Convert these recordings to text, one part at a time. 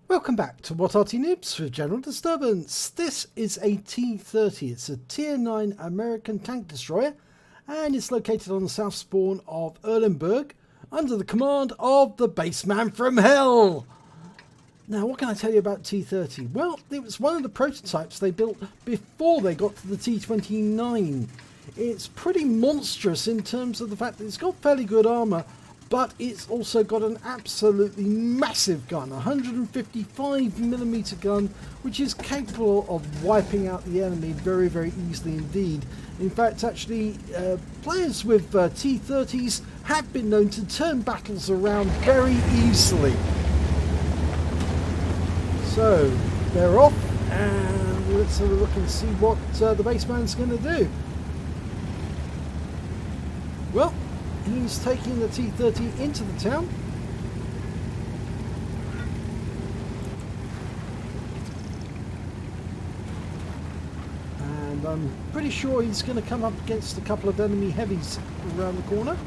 Welcome back to What Arty Noobs with General Disturbance. This is a T30. It's a Tier 9 American tank destroyer and it's located on the south spawn of Erlenberg under the command of the Bassman from Hell. Now, what can I tell you about T30? Well, it was one of the prototypes they built before they got to the T29. It's pretty monstrous in terms of the fact that it's got fairly good armour, but it's also got an absolutely massive gun, a 155mm gun, which is capable of wiping out the enemy very, very easily indeed. In fact, actually, players with T30s have been known to turn battles around very easily. So, they're off, and let's have a look and see what the Bassman's going to do. Well, he's taking the T30 into the town. And I'm pretty sure he's going to come up against a couple of enemy heavies around the corner.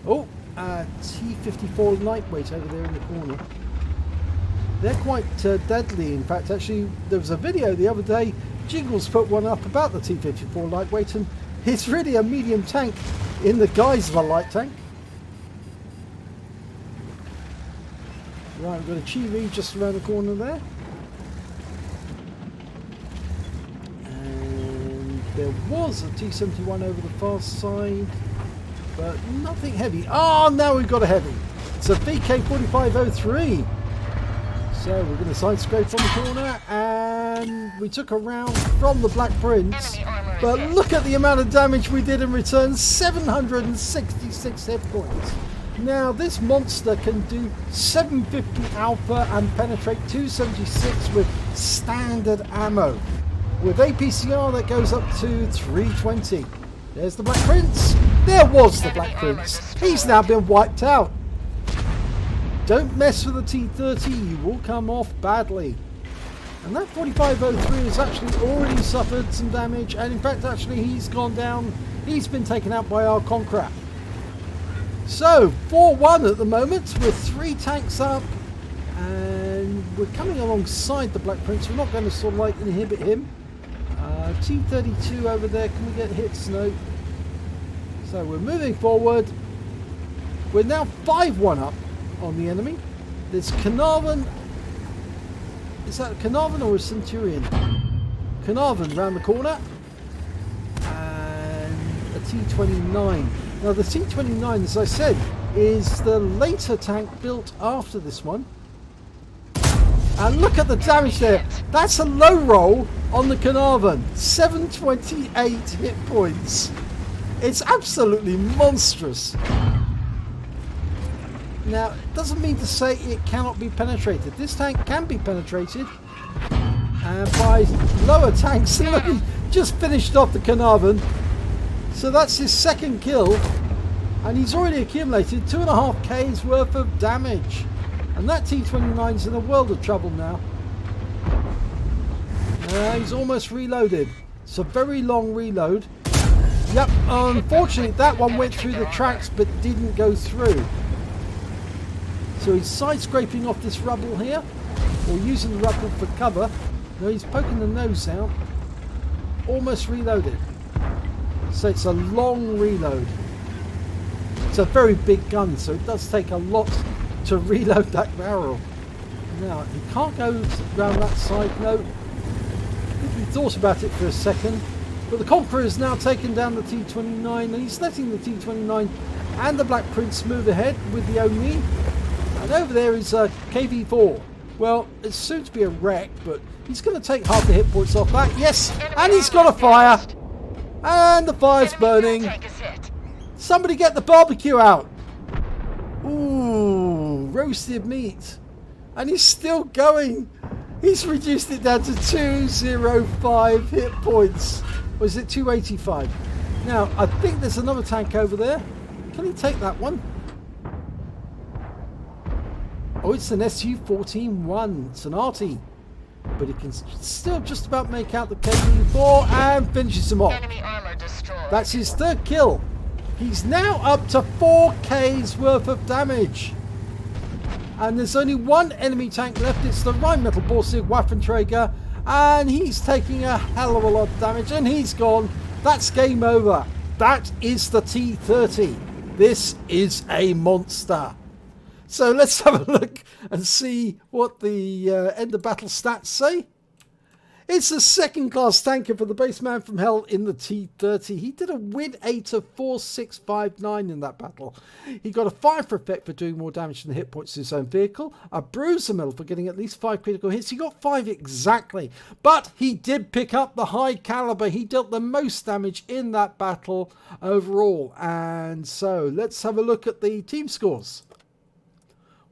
Oh, T54 lightweight over there in the corner. They're quite deadly. In fact, actually, there was a video the other day. Jiggles put one up about the T54 lightweight, and it's really a medium tank in the guise of a light tank. Right, we've got a Chibi just around the corner there. And there was a T71 over the far side, but nothing heavy. Oh, now we've got a heavy. It's a VK4503. So we're going to side scrape on the corner, and we took a round from the Black Prince. But look at the amount of damage we did in return, 766 hit points. Now this monster can do 750 alpha and penetrate 276 with standard ammo. With APCR that goes up to 320. There's the Black Prince. There was the Black Prince. He's now been wiped out. Don't mess with the T30, you will come off badly. And that 4503 has actually already suffered some damage, and in fact actually he's gone down, he's been taken out by our Concrap. So 4-1 at the moment with 3 tanks up, and we're coming alongside the Black Prince. We're not going to sort of like inhibit him. T32 over there, can we get hits? No. So we're moving forward. We're now 5-1 up on the enemy. There's Carnarvon. Is that a Carnarvon or a Centurion? Carnarvon round the corner. And a T29. Now the T29, as I said, is the later tank built after this one. And look at the damage there. That's a low roll on the Carnarvon. 728 hit points. It's absolutely monstrous. Now, it doesn't mean to say it cannot be penetrated. This tank can be penetrated by lower tanks. Look, he just finished off the Carnarvon. So that's his second kill. And he's already accumulated 2.5K's worth of damage. And that T29's in a world of trouble now. He's almost reloaded. It's a very long reload. Yep, unfortunately that one went through the tracks but didn't go through. So he's side scraping off this rubble here, or using the rubble for cover. No, he's poking the nose out. Almost reloaded. So it's a long reload. It's a very big gun, so it does take a lot to reload that barrel. Now, he can't go around that side. No. He thought about it for a second. But the Conqueror has now taken down the T29, and he's letting the T29 and the Black Prince move ahead with the Oni. And over there is KV4. Well, it's soon to be a wreck, but he's going to take half the hit points off that. Yes, and he's got a fire. And the fire's burning. Somebody get the barbecue out. Ooh, roasted meat. And he's still going. He's reduced it down to 205 hit points. Or is it 285? Now, I think there's another tank over there. Can he take that one? Oh, it's an SU-14-1. It's an Arty. But he can still just about make out the KV4 and finishes him off. Enemy armor destroyed. That's his third kill. He's now up to 4K's worth of damage. and there's only one enemy tank left. It's the Rheinmetall Borsig Waffenträger, and he's taking a hell of a lot of damage, and he's gone. That's game over. That is the T30. This is a monster. So let's have a look and see what the end of battle stats say. It's a second-class tanker for the BassmanFromHell in the T30. He did a win 8 of 4659 in that battle. He got a 5 for effect for doing more damage than the hit points to his own vehicle, a bruiser medal for getting at least 5 critical hits. He got 5 exactly, but he did pick up the High Calibre. He dealt the most damage in that battle overall. And so let's have a look at the team scores.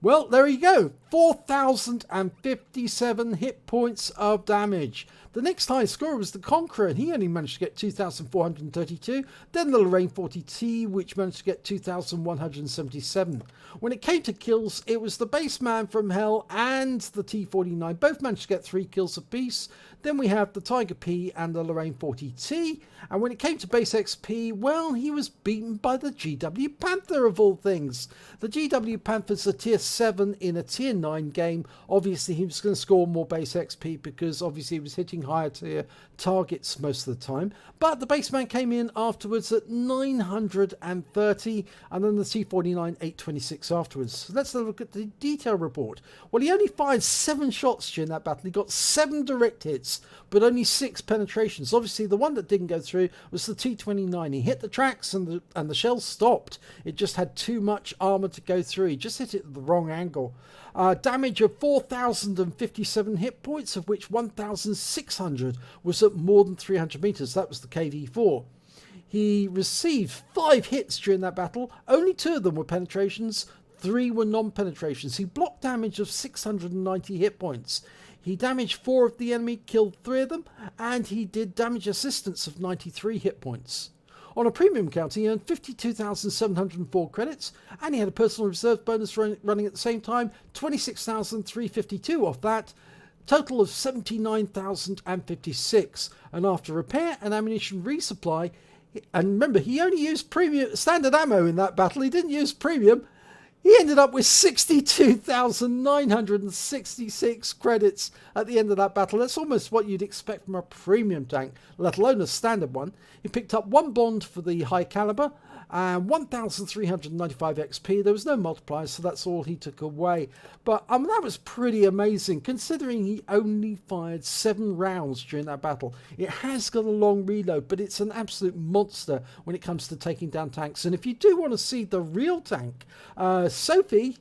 Well, there you go. 4,057 hit points of damage. The next highest scorer was the Conqueror, and he only managed to get 2,432. Then the Lorraine 40T, which managed to get 2,177. When it came to kills, it was the BassmanFromHell and the T49. Both managed to get 3 kills apiece. Then we have the Tiger P and the Lorraine 40T. And when it came to base XP, well, he was beaten by the GW Panther of all things. The GW Panther's a tier 7 in a tier 9 game. Obviously, he was going to score more base XP because obviously he was hitting higher tier targets most of the time. But the baseman came in afterwards at 930, and then the T49 826 afterwards. So let's look at the detail report. Well, he only fired 7 shots during that battle. He got 7 direct hits, but only 6 penetrations. Obviously, the one that didn't go through was the T29. He hit the tracks and the shell stopped. It just had too much armor to go through. He just hit it at the wrong angle. Damage of 4,057 hit points, of which 1,600 was at more than 300 meters. That was the KV4. He received 5 hits during that battle. Only 2 of them were penetrations. 3 were non-penetrations. He blocked damage of 690 hit points. He damaged 4 of the enemy, killed 3 of them, and he did damage assistance of 93 hit points. On a premium count, he earned 52,704 credits, and he had a personal reserve bonus running at the same time, 26,352 off that, total of 79,056. And after repair and ammunition resupply, and remember, he only used premium standard ammo in that battle, he didn't use premium, he ended up with 62,966 credits at the end of that battle. That's almost what you'd expect from a premium tank, let alone a standard one. He picked up 1 bond for the High Calibre and 1,395 XP. There was no multipliers, so that's all he took away. But that was pretty amazing, considering he only fired 7 rounds during that battle. It has got a long reload, but it's an absolute monster when it comes to taking down tanks. And if you do want to see the real tank, Sophie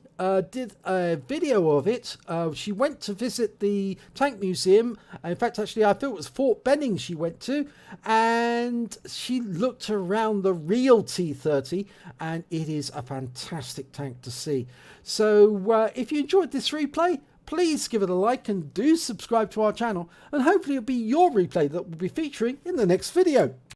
did a video of it. She went to visit the tank museum. In fact, actually, I feel it was Fort Benning she went to, and she looked around the real T30, and it is a fantastic tank to see. So if you enjoyed this replay, please give it a like and do subscribe to our channel, and hopefully it'll be your replay that we'll be featuring in the next video.